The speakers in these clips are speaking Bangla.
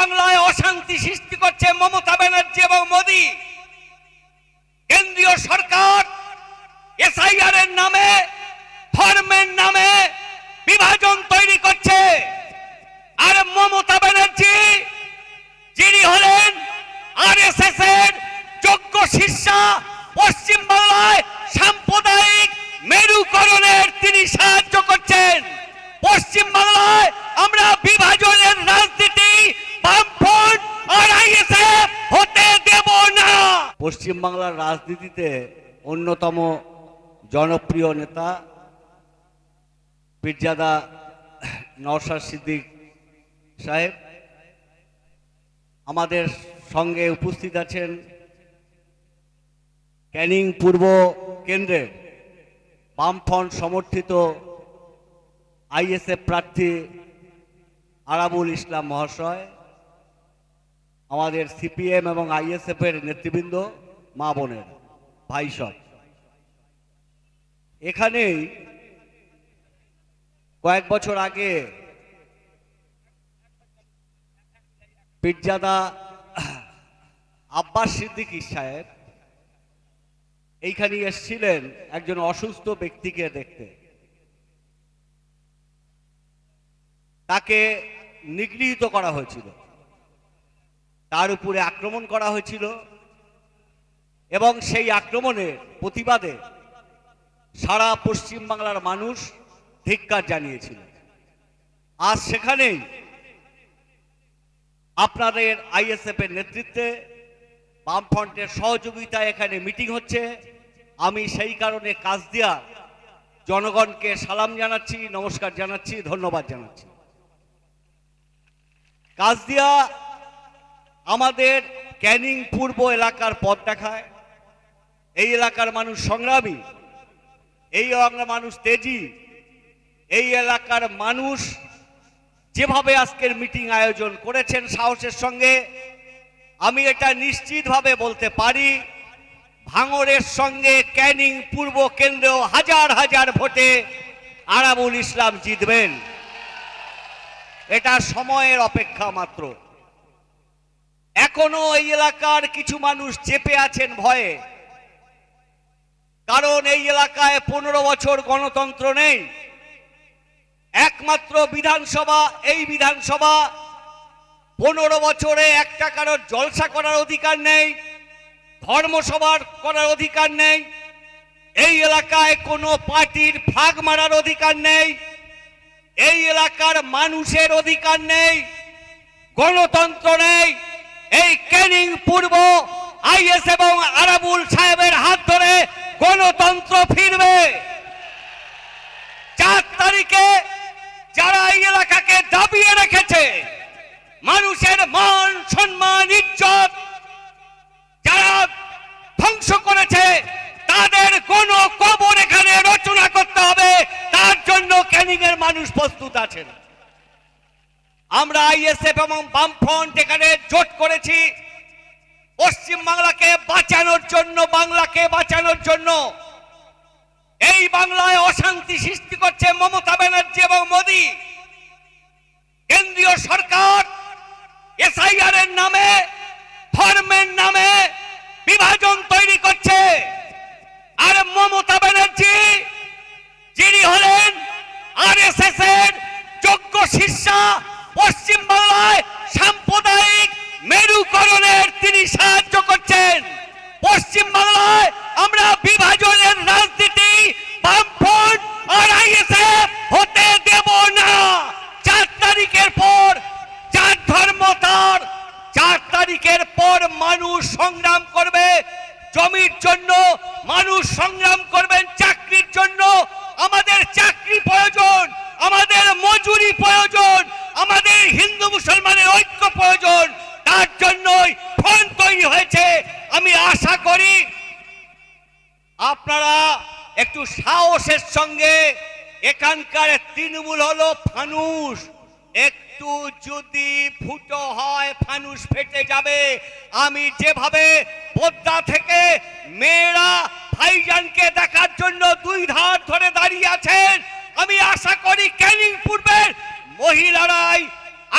বাংলায় অশান্তি সৃষ্টি করছে মমতা ব্যানার্জি এবং মোদি। কেন্দ্রীয় সরকার এসআইআর এর নামে, ধর্মের নামে বিভাজন তৈরি করছে। আর মমতা ব্যানার্জি যিনি হলেন আরএসএস এর যোগ্য শিষ্যা, পশ্চিম বাংলায় সাম্প্রদায়িক মেরুকরণের তিনি সাহায্য করছেন। পশ্চিম বাংলায় আমরা বিভাজনের রাজনীতি বামফ্রন্ট আর আইএসএফ হতে দেব না। পশ্চিম বাংলার রাজনীতিতে অন্যতম জনপ্রিয় নেতা পীরজাদা নওশাদ সিদ্দিক সাহেব আমাদের সঙ্গে উপস্থিত আছেন। ক্যানিং পূর্ব কেন্দ্রের বামফ্রন্ট সমর্থিত আইএসএফ প্রার্থী আরাবুল ইসলাম মহাশয়, আমাদের সিপিএম এবং আইএসএফ এর নেতৃবৃন্দ, মা বোনের, ভাই সব। এখানেই কয়েক বছর আগে পীরজাদা আব্বাস সিদ্দিকী সাহেব এইখানে এসেছিলেন একজন অসুস্থ ব্যক্তিকে দেখতে। তাকে নিগৃহীত করা হয়েছিল, তার উপরে আক্রমণ করা হয়েছিল এবং সেই আক্রমণের প্রতিবাদে সারা পশ্চিম বাংলার মানুষ ধিক্কার জানিয়েছিল। আজ সেখানেই আপনাদের আইএসএফ এর নেতৃত্বে বামফ্রন্টের সহযোগিতায় এখানে মিটিং হচ্ছে। আমি সেই কারণে কাজদিয়া জনগণকে সালাম জানাচ্ছি, নমস্কার জানাচ্ছি, ধন্যবাদ জানাচ্ছি। কাজদিয়া আমাদের ক্যানিং পূর্ব এলাকার পথ দেখায়। এই এলাকার মানুষ সংগ্রামী, এই এলাকার মানুষ তেজি। এই এলাকার মানুষ যেভাবে আজকের মিটিং আয়োজন করেছেন সাহসের সঙ্গে, আমি এটা নিশ্চিতভাবে বলতে পারি ভাঙড়ের সঙ্গে ক্যানিং পূর্ব কেন্দ্রেও হাজার হাজার ভোটে আরাবুল ইসলাম জিতবেন। এটা সময়ের অপেক্ষা মাত্র। এখনো এই এলাকার কিছু মানুষ চেপে আছেন ভয়ে, কারণ এই এলাকায় 15 বছর গণতন্ত্র নেই। একমাত্র বিধানসভা, এই বিধানসভা 15 বছরে একটা কারোর জলসা করার অধিকার নেই, ধর্মসভা করার অধিকার নেই, এই এলাকায় কোনো পার্টির ফ্ল্যাগ মারার অধিকার নেই, এই এলাকার মানুষের অধিকার নেই, গণতন্ত্র নেই। এই ক্যানিং পূর্ব আইএস এবং আরাবুল সাহেবের হাত ধরে গণতন্ত্র ফিরবে। 4 তারিখে যারা এই এলাকাকে দাবিয়ে রেখেছে, মানুষের মান সম্মান ইজ্জত যারা ধ্বংস করেছে, তাদের কোনো কবর এখানে রচনা করতে হবে। তার জন্য ক্যানিং এর মানুষ প্রস্তুত আছেন। আমরা আইএসএফ এবং বামফ্রন্ট এখানে জোট করেছি পশ্চিম বাংলাকে বাঁচানোর জন্য, বাংলাকে বাঁচানোর জন্য। এই বাংলায় অশান্তি সৃষ্টি করছে মমতা ব্যানার্জি এবং মোদি। কেন্দ্রীয় সরকার এসআইআর এর নামে, ধর্মের নামে বিভাজন তৈরি করছে। আর মমতা ব্যানার্জি যিনি হলেন আরএসএস এর যোগ্য শিষ্যা, পশ্চিম বাংলায় সাম্প্রদায়িক মেরুকরণের তিনি সাহায্য করছেন। পশ্চিম বাংলায় আমরা বিভাজনের রাজনীতি বামফ্রন্ট আর আইএসএফ হতে দেব না। 4 তারিখের পর যার ধর্ম তার, 4 তারিখের পর মানুষ সংগ্রাম করবে জমির জন্য, মানুষ সংগ্রাম করবেন চাকরির জন্য। আমাদের চাকরি প্রয়োজন, আমাদের মজুরি প্রয়োজন, আমাদের হিন্দু মুসলমানের ঐক্য প্রয়োজন। তার জন্যই ফ্রন্ট তৈরি হয়েছে। আমি আশা করি আপনারা একটু সাহসের সঙ্গে, এখানকার তৃণমূল হলো ফানুস, একটু যদি ফুটো হয় ফানুস ফেটে যাবে। আমি যেভাবে পদ্মা থেকে মেয়েরা ভাইজানকে দেখার জন্য 2 ধার ধরে দাঁড়িয়ে আছেন, আমি আশা করি ক্যানিং পূর্বের মহিলারাই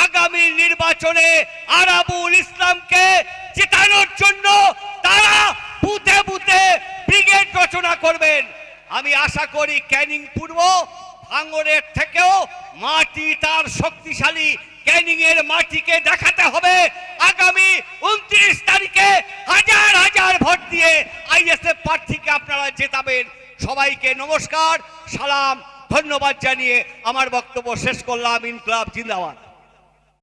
আগামী নির্বাচনে আরাবুল ইসলামকে জেতানোর জন্য তারা বুথে বুথে ব্রিগেড রচনা করবেন। আমি আশা করি ক্যানিং পূর্ব ভাঙড়ের থেকেও মাটি তার শক্তিশালী। ক্যানিং এর মাটিকে দেখাতে হবে আগামী 29 তারিখে হাজার হাজার ভোট দিয়ে আইএসএফ প্রার্থীকে আপনারা জেতাবেন। সবাইকে নমস্কার, সালাম, ধন্যবাদ জানিয়ে আমার বক্তব্য শেষ করলাম। ইনকলাব জিন্দাবাদ।